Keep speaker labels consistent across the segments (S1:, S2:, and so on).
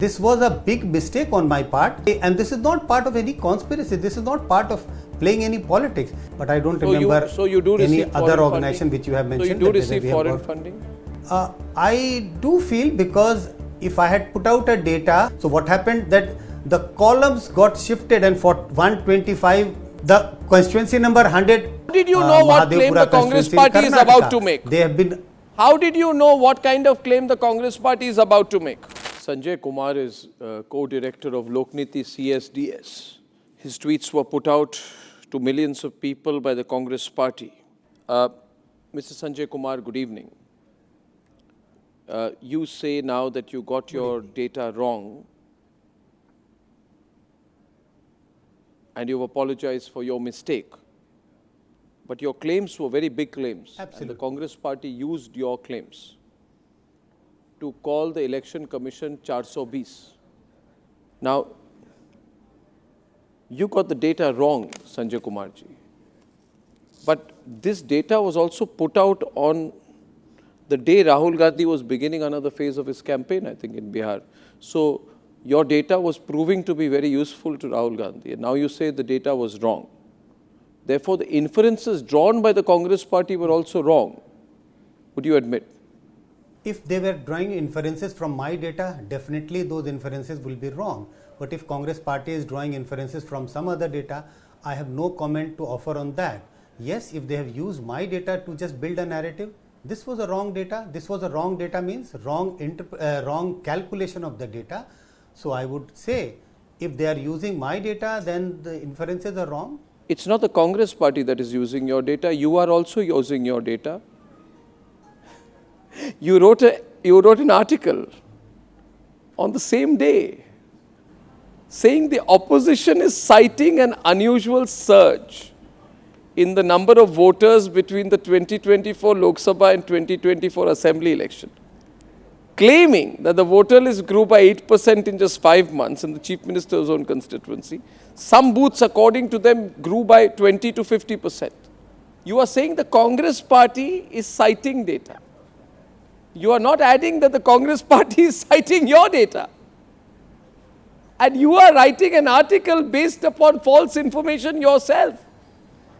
S1: This was a big mistake on my part, and this is not part of any conspiracy. This is not part of playing any politics. But I don't remember any other organization which you have mentioned.
S2: So you do receive foreign funding?
S1: I do feel, because if I had put out a data, so what happened that the columns got shifted, and for 125, the constituency number 100.
S2: How did you know what claim the Congress party is about to make?
S1: They have been.
S2: How did you know what kind of claim the Congress party is about to make? Sanjay Kumar is co-director of Lokniti CSDS. His tweets were put out to millions of people by the Congress party. Mr. Sanjay Kumar, good evening. You say now that you got your data wrong, and you've apologized for your mistake. But your claims were very big claims.
S1: Absolutely.
S2: And the Congress party used your claims to call the election commission 420. Now, you got the data wrong, Sanjay Kumar ji. But this data was also put out on the day Rahul Gandhi was beginning another phase of his campaign, I think, in Bihar. So, your data was proving to be very useful to Rahul Gandhi. And now you say the data was wrong. Therefore, the inferences drawn by the Congress party were also wrong. Would you admit?
S1: If they were drawing inferences from my data, definitely those inferences will be wrong. But if Congress party is drawing inferences from some other data, I have no comment to offer on that. Yes, if they have used my data to just build a narrative, this was a wrong data. This was a wrong data means wrong calculation of the data. So I would say, if they are using my data, then the inferences are wrong.
S2: It's not the Congress party that is using your data. You are also using your data. You wrote an article on the same day saying the opposition is citing an unusual surge in the number of voters between the 2024 Lok Sabha and 2024 Assembly election, claiming that the voter list grew by 8% in just 5 months in the Chief Minister's own constituency. Some booths, according to them, grew by 20 to 50%. You are saying the Congress party is citing data. You are not adding that the Congress party is citing your data. And you are writing an article based upon false information yourself.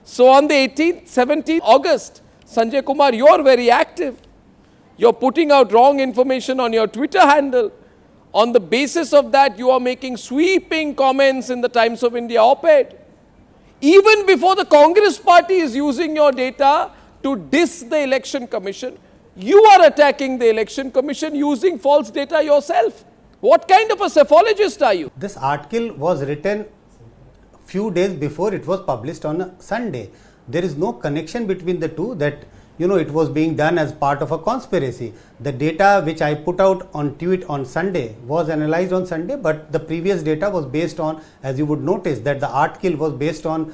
S2: So on the 18th, 17th August, Sanjay Kumar, you are very active. You're putting out wrong information on your Twitter handle. On the basis of that, you are making sweeping comments in the Times of India op-ed. Even before the Congress party is using your data to diss the election commission, you are attacking the election commission using false data yourself. What kind of a cephalogist are you?
S1: This article was written few days before it was published on a Sunday. There is no connection between the two, that it was being done as part of a conspiracy. The data which I put out on tweet on Sunday was analyzed on Sunday, but the previous data was based on, as you would notice, that the article was based on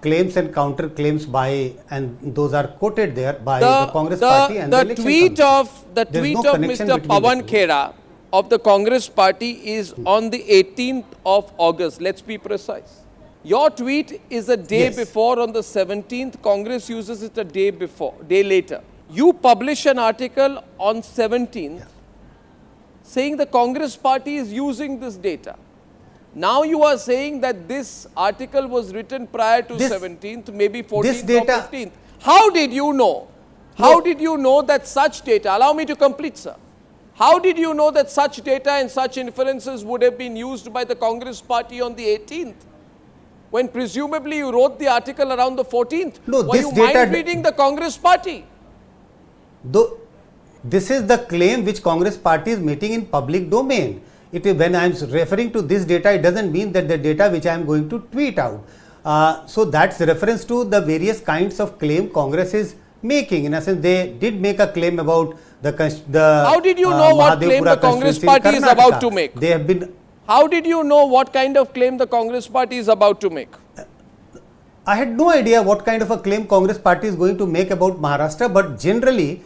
S1: claims and counter claims by, and those are quoted there by the Congress party and the election
S2: tweet
S1: commission.
S2: The tweet of Mr. Pawan Khera of the Congress party is on the 18th of August. Let's be precise. Your tweet is a day before. On the 17th, Congress uses it a day later. You publish an article on 17th saying the Congress party is using this data. Now you are saying that this article was written prior to 17th, maybe 14th or 15th. How did you know? How did you know that such data, allow me to complete, sir. How did you know that such data and such inferences would have been used by the Congress party on the 18th? When presumably you wrote the article around the 14th.
S1: No,
S2: were you mind reading the Congress party?
S1: This is the claim which Congress party is making in public domain. When I am referring to this data, it doesn't mean that the data which I am going to tweet out. So that's reference to the various kinds of claim Congress is making. In a sense, they did make a claim about the
S2: How did you know what claim the Congress party is about to make?
S1: They have been.
S2: How did you know what kind of claim the Congress party is about to make?
S1: I had no idea what kind of a claim Congress party is going to make about Maharashtra, but generally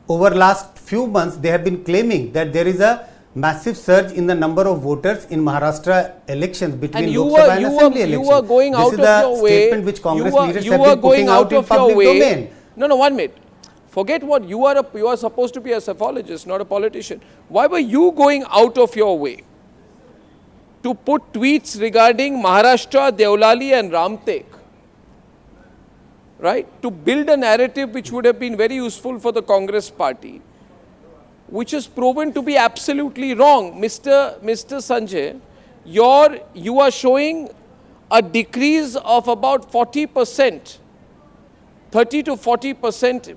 S1: over last few months they have been claiming that there is a massive surge in the number of voters in Maharashtra elections between Lok Sabha and Assembly elections.
S2: You were going out of your way.
S1: This is the statement which Congress leaders have been putting out in public domain.
S2: No, 1 minute. Forget what you are supposed to be a psephologist, not a politician. Why were you going out of your way to put tweets regarding Maharashtra, Deolali and Ramtek, right? To build a narrative which would have been very useful for the Congress party, which is proven to be absolutely wrong. Mr. Sanjay, you are showing a decrease of about 40%, 30 to 40%,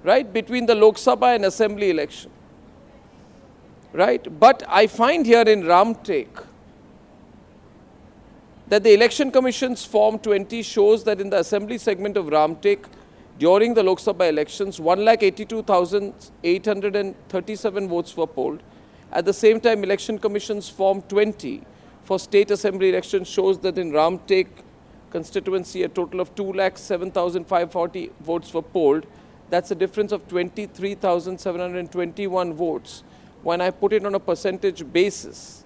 S2: right, between the Lok Sabha and Assembly election, right? But I find here in Ramtek that the Election Commission's Form 20 shows that in the Assembly segment of Ramtek, during the Lok Sabha elections, 1,82,837 votes were polled. At the same time, Election Commission's Form 20 for State Assembly elections shows that in Ramtek constituency, a total of 2,07,540 votes were polled. That's a difference of 23,721 votes. When I put it on a percentage basis,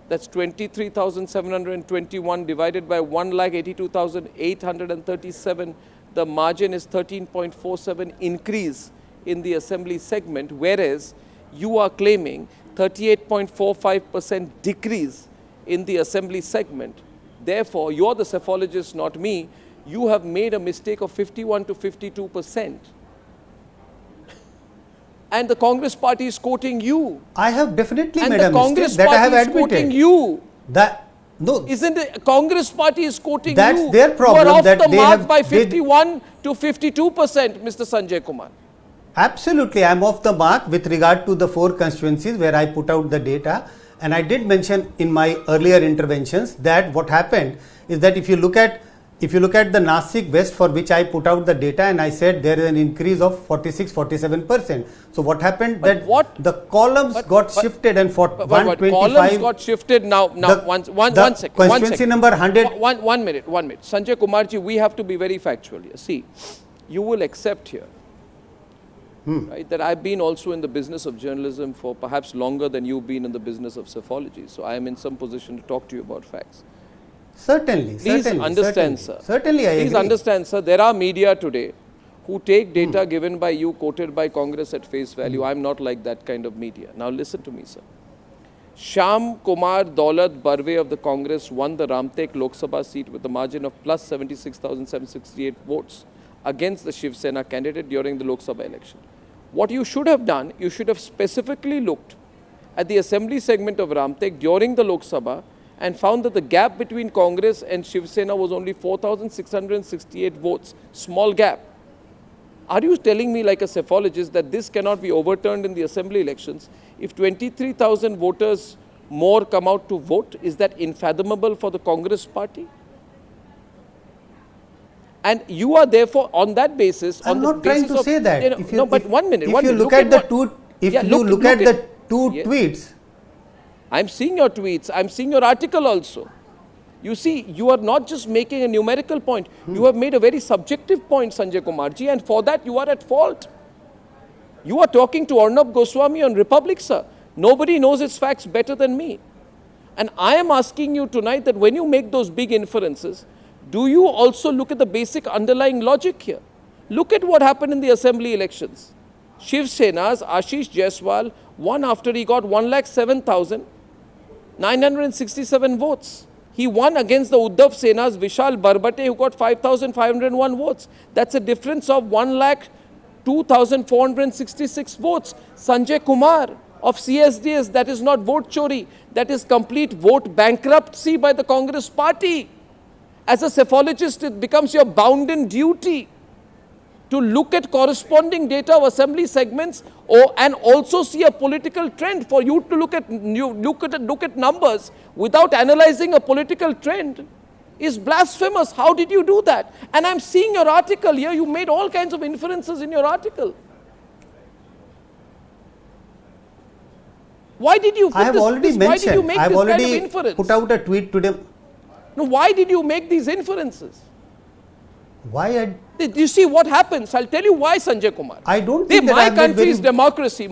S2: that's 23,721 divided by 1,82,837. The margin is 13.47 increase in the Assembly segment, whereas you are claiming 38.45% decrease in the Assembly segment. Therefore, you're the psephologist, not me. You have made a mistake of 51 to 52%. And the Congress party is quoting you.
S1: I have definitely
S2: and
S1: made a
S2: Congress
S1: mistake that I have
S2: party is
S1: admitted.
S2: Quoting you.
S1: No.
S2: Isn't the Congress party is quoting
S1: That's
S2: you?
S1: their problem.
S2: You are off
S1: that
S2: the
S1: they
S2: mark
S1: have,
S2: by 51 to 52%, Mr. Sanjay Kumar.
S1: Absolutely, I am off the mark with regard to the 4 constituencies where I put out the data. And I did mention in my earlier interventions that what happened is that if you look at the Nasik West, for which I put out the data, and I said there is an increase of 46-47%. So what happened the columns got shifted, and for 125
S2: columns got shifted now. One second.
S1: Constituency number 100.
S2: One minute. Sanjay Kumarji, we have to be very factual here. See, you will accept here, right, that I've been also in the business of journalism for perhaps longer than you've been in the business of psephology. So I am in some position to talk to you about facts.
S1: Certainly.
S2: Please understand, sir.
S1: Certainly, I agree.
S2: Please understand, sir. There are media today who take data given by you, quoted by Congress at face value. I'm not like that kind of media. Now listen to me, sir. Shyam Kumar Daulat Barve of the Congress won the Ramtek Lok Sabha seat with a margin of plus 76,768 votes against the Shiv Sena candidate during the Lok Sabha election. What you should have done, you should have specifically looked at the assembly segment of Ramtek during the Lok Sabha and found that the gap between Congress and Shiv Sena was only 4,668 votes. Small gap. Are you telling me like a psephologist that this cannot be overturned in the assembly elections? If 23,000 voters more come out to vote, is that unfathomable for the Congress party? And you are therefore on that basis.
S1: I'm not trying to say that.
S2: But 1 minute.
S1: If you look at the two tweets.
S2: I'm seeing your tweets. I'm seeing your article also. You see, you are not just making a numerical point. You have made a very subjective point, Sanjay Kumarji, and for that you are at fault. You are talking to Arnab Goswami on Republic, sir. Nobody knows its facts better than me. And I am asking you tonight that when you make those big inferences, do you also look at the basic underlying logic here? Look at what happened in the assembly elections. Shiv Sena's Ashish Jaiswal won after he got 1,07,967 votes. He won against the Uddhav Sena's Vishal Barbate, who got 5,501 votes. That's a difference of 1,02,466 votes. Sanjay Kumar of CSDS, that is not vote chori. That is complete vote bankruptcy by the Congress party. As a psephologist, it becomes your bounden duty to look at corresponding data of assembly segments and also see a political trend. For you to look at numbers without analyzing a political trend is blasphemous. How did you do that? And I'm seeing your article here. You made all kinds of inferences in your article. Why did you put
S1: I have already mentioned. I have already put out a tweet today.
S2: No, why did you make these inferences?
S1: Why?
S2: You see what happens? I'll tell you why, Sanjay Kumar.
S1: I don't think
S2: my country's democracy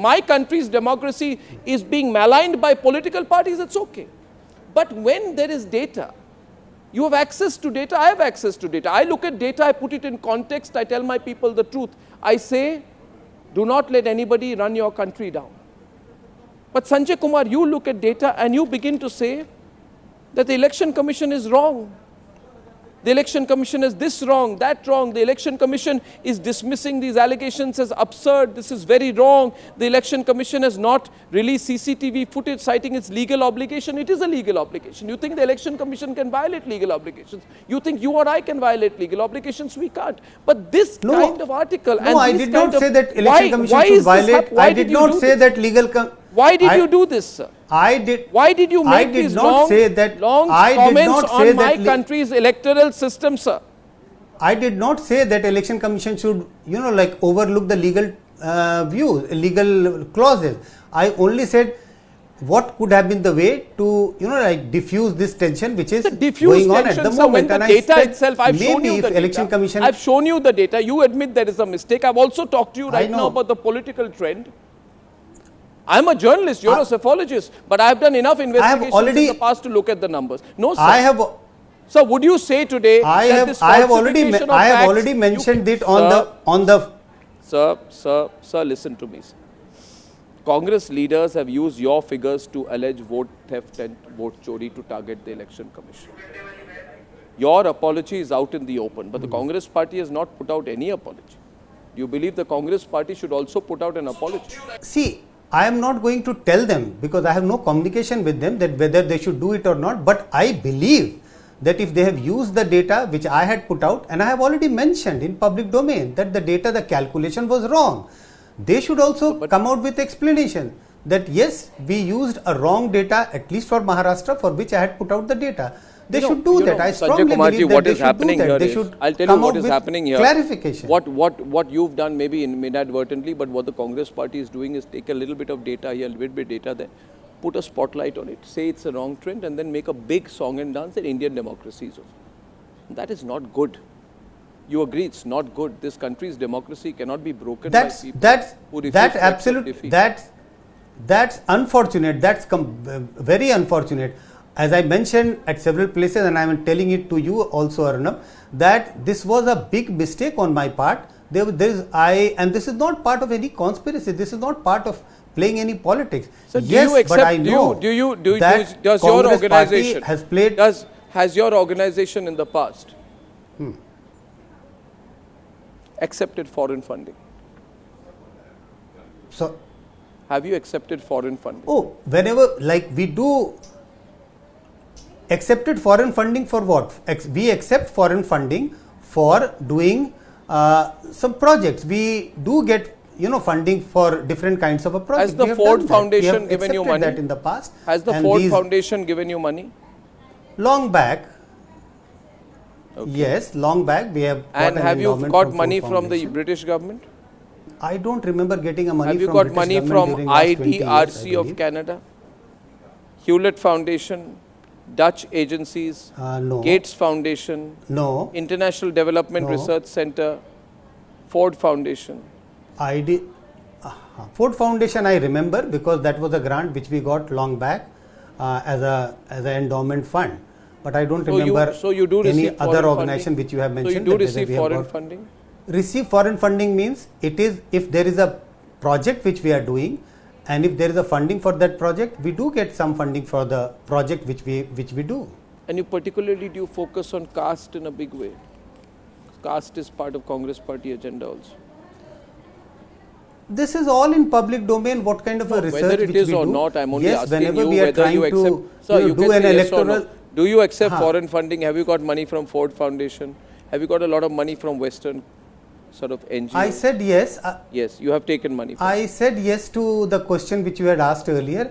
S2: is being maligned by political parties. It's okay. But when there is data, you have access to data. I have access to data. I look at data. I put it in context. I tell my people the truth. I say Do not let anybody run your country down. But Sanjay Kumar, you look at data and you begin to say that the Election Commission is wrong. The Election Commission is this wrong, that wrong. The Election Commission is dismissing these allegations as absurd. This is very wrong. The Election Commission has not released CCTV footage citing its legal obligation. It is a legal obligation. You think the Election Commission can violate legal obligations? You think you or I can violate legal obligations? We can't. But this kind of article...
S1: No, I did not say that Election Commission should violate. I did not say that legal...
S2: Why did you do this, sir? Why did you make these long comments on my country's electoral system, sir?
S1: I did not say that Election Commission should, like overlook the legal views, legal clauses. I only said what could have been the way to, like diffuse this tension which is going on at the moment.
S2: And the data itself, I've shown you the data. I've shown you the data. You admit there is a mistake. I've also talked to you right now about the political trend. I'm a journalist, you're a psephologist, but I've done enough investigations in the past to look at the numbers. No, sir. So would you say today that this
S1: I have already mentioned it on the
S2: Sir, listen to me, sir. Congress leaders have used your figures to allege vote theft and vote chori to target the Election Commission. Your apology is out in the open, but the Congress party has not put out any apology. Do you believe the Congress party should also put out an apology?
S1: See, I am not going to tell them because I have no communication with them that whether they should do it or not. But I believe that if they have used the data which I had put out, and I have already mentioned in public domain that the data, the calculation was wrong, they should also come out with explanation that yes, we used a wrong data at least for Maharashtra for which I had put out the data. They should do that. I strongly believe that they should do that. They should
S2: I'll tell you what is happening here.
S1: Clarification.
S2: What you've done maybe inadvertently, but what the Congress party is doing is take a little bit of data here, a little bit of data there, put a spotlight on it, say it's a wrong trend, and then make a big song and dance that Indian democracy is over. That is not good. You agree it's not good. This country's democracy cannot be broken by people who refuse
S1: That's unfortunate. That's very unfortunate. As I mentioned at several places, and I am telling it to you also, Arnab, that this was a big mistake on my part. And this is not part of any conspiracy. This is not part of playing any politics.
S2: So but I know does your organization
S1: has played.
S2: Has your organization in the past accepted foreign funding?
S1: So,
S2: have you accepted foreign funding?
S1: Oh, whenever, like we do. Accepted foreign funding for what? We accept foreign funding for doing some projects. We do get funding for different kinds of a project.
S2: Has the Ford Foundation given you money?
S1: That in the past.
S2: Has the Ford Foundation given you money?
S1: Long back. Okay. Yes, long back we have.
S2: And have you got money from the British government?
S1: I don't remember getting a money.
S2: Have you got money from IDRC of Canada, Hewlett Foundation, Dutch agencies,
S1: no.
S2: Gates Foundation,
S1: no.
S2: International Development Research Center, Ford Foundation?
S1: Ford Foundation I remember because that was a grant which we got long back as an endowment fund. But I don't remember any other organization which you have mentioned.
S2: So you do receive foreign funding?
S1: Receive foreign funding means it is if there is a project which we are doing, and if there is a funding for that project, we do get some funding for the project which we do.
S2: And you particularly do focus on caste in a big way. Caste is part of Congress party agenda also.
S1: This is all in public domain. What kind of a research
S2: whether it is or not, I'm only asking you whether you accept.
S1: Sir, you
S2: do
S1: an electoral.
S2: Yes, do you accept foreign funding? Have you got money from Ford Foundation? Have you got a lot of money from Western sort of NGOs?
S1: I said yes.
S2: Yes, you have taken money.
S1: I said yes to the question which you had asked earlier.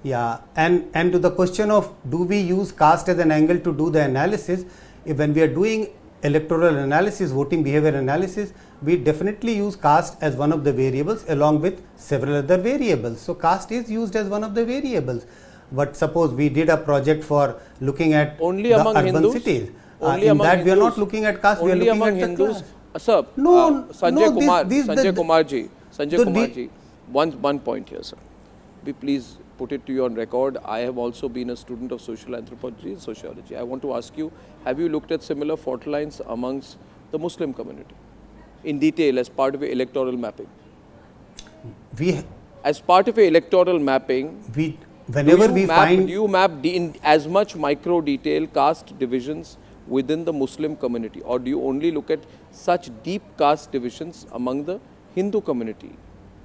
S1: Yeah, and to the question of do we use caste as an angle to do the analysis? When we are doing electoral analysis, voting behavior analysis, we definitely use caste as one of the variables along with several other variables. So caste is used as one of the variables. But suppose we did a project for looking at
S2: only
S1: the
S2: among
S1: urban
S2: Hindus?
S1: cities.
S2: Only
S1: in
S2: among
S1: that
S2: Hindus?
S1: We are not looking at caste, we are looking
S2: among
S1: at
S2: Hindus?
S1: the class.
S2: Sir, Sanjay Kumarji, one point here, sir. Please put it to you on record. I have also been a student of social anthropology and sociology. I want to ask you, have you looked at similar fault lines amongst the Muslim community in detail as part of your electoral mapping?
S1: we
S2: As part of your electoral mapping,
S1: whenever we find
S2: do you map in as much micro detail caste divisions within the Muslim community, or do you only look at such deep caste divisions among the Hindu community?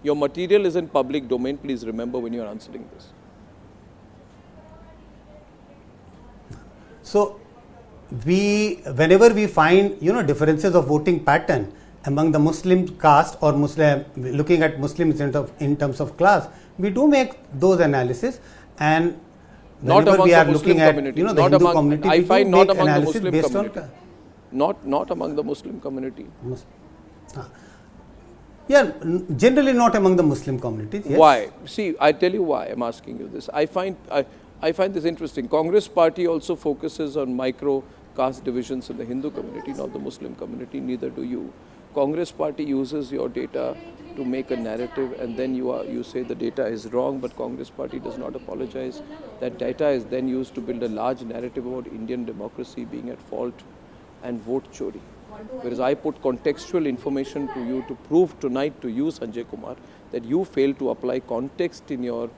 S2: Your material is in public domain, please remember when you are answering this.
S1: So whenever we find differences of voting pattern among the Muslim caste or Muslim, looking at Muslims in terms of class, we do make those analysis, and whenever we are looking at the Hindu community,
S2: I
S1: we
S2: find
S1: do
S2: not
S1: make
S2: among the
S1: analysis
S2: Muslim
S1: based
S2: community.
S1: on
S2: Not among the Muslim community.
S1: Yeah, generally not among the Muslim communities. Yes.
S2: Why? See, I tell you why I'm asking you this. I find this interesting. Congress party also focuses on micro caste divisions in the Hindu community, not the Muslim community. Neither do you. Congress party uses your data to make a narrative, and then you say the data is wrong, but Congress party does not apologize. That data is then used to build a large narrative about Indian democracy being at fault and vote chori. Whereas I put contextual information to you to prove tonight to you, Sanjay Kumar, that you failed to apply context in your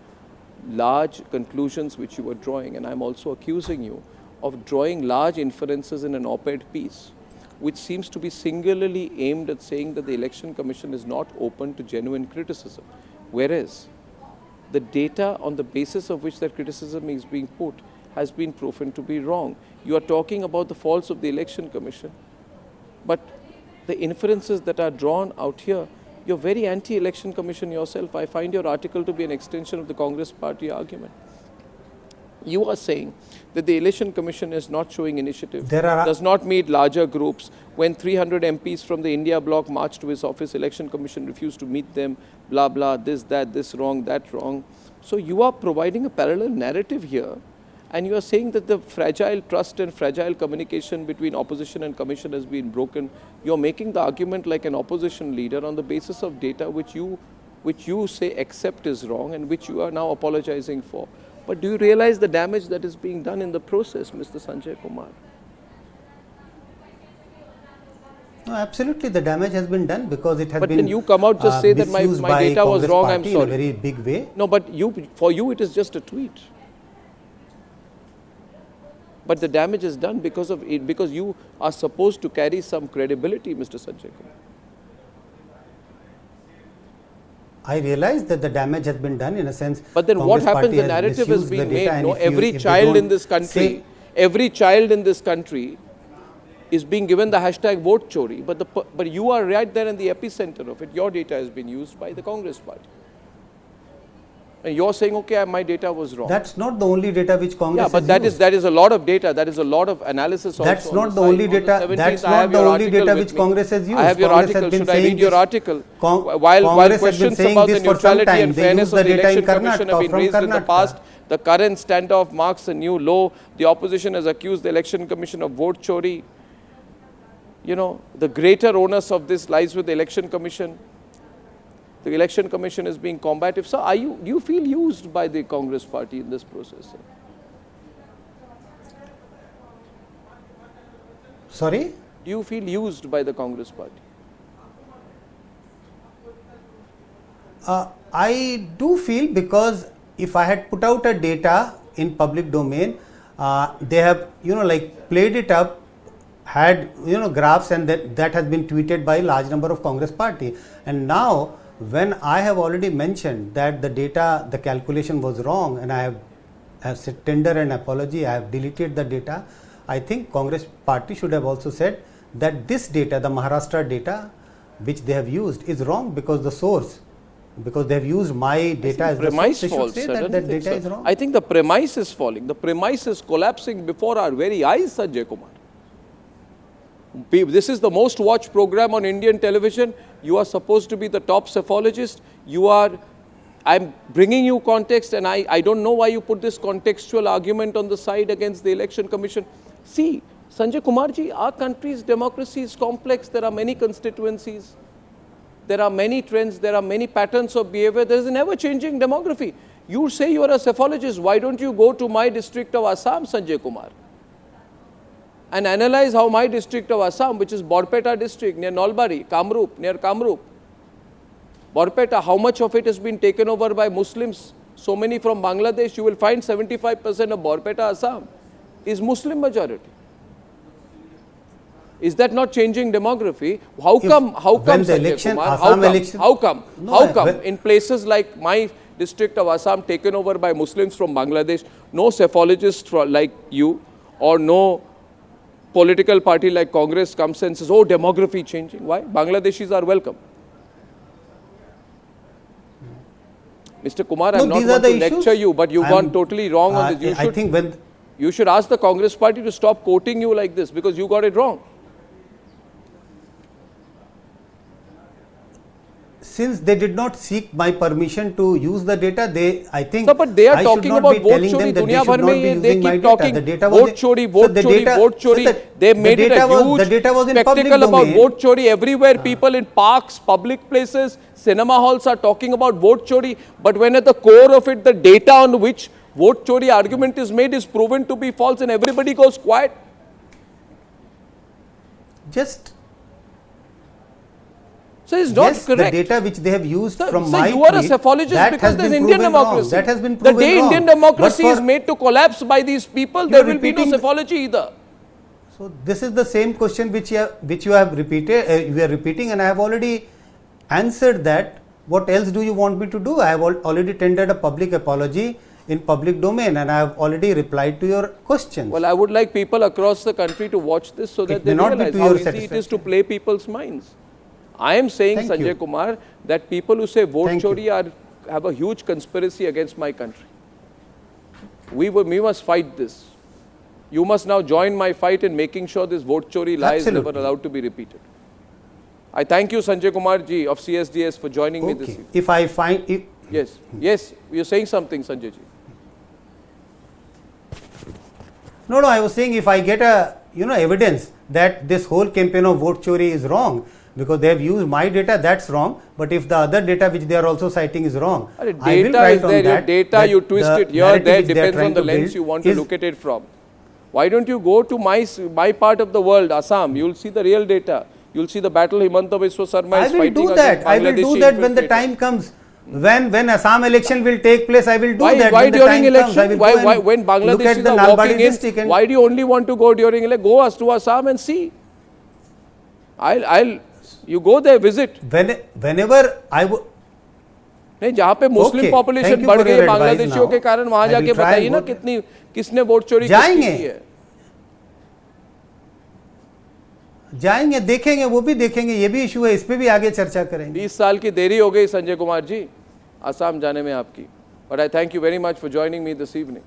S2: large conclusions which you were drawing. And I'm also accusing you of drawing large inferences in an op-ed piece, which seems to be singularly aimed at saying that the Election Commission is not open to genuine criticism. Whereas the data on the basis of which that criticism is being put has been proven to be wrong. You are talking about the faults of the Election Commission, but the inferences that are drawn out here, you're very anti-Election Commission yourself. I find your article to be an extension of the Congress party argument. You are saying that the Election Commission is not showing initiative, does not meet larger groups. When 300 MPs from the India bloc marched to his office, Election Commission refused to meet them, blah, blah, this, that, this wrong, that wrong. So you are providing a parallel narrative here, and you are saying that the fragile trust and fragile communication between opposition and commission has been broken. You are making the argument like an opposition leader on the basis of data which you say accept is wrong and which you are now apologizing for. But do you realize the damage that is being done in the process, Mr. Sanjay Kumar?
S1: No, absolutely, the damage has been done because it has
S2: but
S1: been.
S2: But when you come out just say that my data was wrong, I'm sorry.
S1: In a very big way.
S2: No, but for you it is just a tweet. But the damage is done because of it, because you are supposed to carry some credibility, Mr. Sanjay Kumar.
S1: I realize that the damage has been done in a sense.
S2: But then what happens? The narrative has been made. No, every child in this country is being given the hashtag vote chori. But you are right there in the epicenter of it. Your data has been used by the Congress party. And you're saying, okay, my data was wrong.
S1: That's not the only data which Congress has
S2: used. That is a lot of data. That is a lot of analysis also.
S1: That's not the only data. That's not the only data which Congress has used.
S2: I have your article. Should I read your article? While questions about the neutrality and fairness of the Election Commission have been raised in the past, the current standoff marks a new low. The opposition has accused the Election Commission of vote chori. You know, the greater onus of this lies with the Election Commission. The Election Commission is being combative. So do you feel used by the Congress party in this process? Sir?
S1: Sorry?
S2: Do you feel used by the Congress party?
S1: I do feel, because if I had put out a data in public domain, they have, played it up, had, graphs, and that has been tweeted by a large number of Congress party. And now, when I have already mentioned that the data, the calculation was wrong, and I have tendered an apology, I have deleted the data, I think Congress party should have also said that this data, the Maharashtra data, which they have used, is wrong because the source, because they have used my data as the source, they should say that data is wrong.
S2: I think the premise is falling. The premise is collapsing before our very eyes, Sanjay Kumar. This is the most watched program on Indian television. You are supposed to be the top psephologist. I'm bringing you context, and I don't know why you put this contextual argument on the side against the Election Commission. See, Sanjay Kumarji, our country's democracy is complex. There are many constituencies. There are many trends. There are many patterns of behavior. There is an ever-changing demography. You say you are a psephologist. Why don't you go to my district of Assam, Sanjay Kumar, and analyze how my district of Assam, which is Borpeta district near Nalbari, near Kamrup, Borpeta, how much of it has been taken over by Muslims? So many from Bangladesh, you will find 75% of Borpeta, Assam is Muslim majority. Is that not changing demography? How come, Sanjay Kumar, how come in places like my district of Assam taken over by Muslims from Bangladesh, no cephalogist like you or no political party like Congress comes and says, oh, demography changing. Why? Bangladeshis are welcome. Mr. Kumar, I'm not going to lecture you, but you've gone totally wrong on this. You should ask the Congress party to stop quoting you like this because you got it wrong.
S1: Since they did not seek my permission to use the data, I think
S2: so, but they are talking about vote chori. Dunia bhar mein they keep talking vote chori, vote chori, vote chori. They made it a huge spectacle about vote chori everywhere. People in parks, public places, cinema halls are talking about vote chori. But when at the core of it, the data on which vote chori argument is made is proven to be false and everybody goes quiet. So it's not correct.
S1: The data which they have used from my
S2: you are a cephalogist because there's Indian democracy.
S1: That has been proven
S2: the day Indian democracy is made to collapse by these people, there will be no cephalogy either.
S1: So this is the same question which you have repeated. You are repeating, and I have already answered that. What else do you want me to do? I have already tendered a public apology in public domain, and I have already replied to your questions.
S2: Well, I would like people across the country to watch this so that they realize how easy it is to play people's minds. I am saying, Sanjay Kumar, that people who say vote chori have a huge conspiracy against my country. We must fight this. You must now join my fight in making sure this vote chori lie is never allowed to be repeated. I thank you, Sanjay Kumar ji of CSDS, for joining me this evening.
S1: If I find...
S2: Yes, you're saying something, Sanjay ji.
S1: No, I was saying if I get evidence that this whole campaign of vote chori is wrong, because they have used my data, that's wrong. But if the other data which they are also citing is wrong,
S2: data I will write is there. Your data, you twist it here, there, depends on the lens you want to look at it from. Why don't you go to my part of the world, Assam? You will see the real data. You will see the battle Himanta Biswa Sarma is fighting against Bangladeshi.
S1: I will do that when the time comes. When Assam election will take place, I will do that.
S2: Why during election? Why when Bangladeshis are walking in? Why do you only want to go during election? Go to Assam and see. You go there, visit.
S1: Whenever I would.
S2: नहीं, जहाँ पे Muslim population बढ़ गई बांग्लादेशियों के कारण वहाँ जाके बताइए ना किसने वोट चोरी की है.
S1: जाएंगे, देखेंगे, वो भी देखेंगे, ये भी इशू है, इस पे भी आगे चर्चा करेंगे.
S2: 20 साल की देरी हो गई संजय कुमार जी असम जाने में आपकी. But I thank you very much for joining me this evening.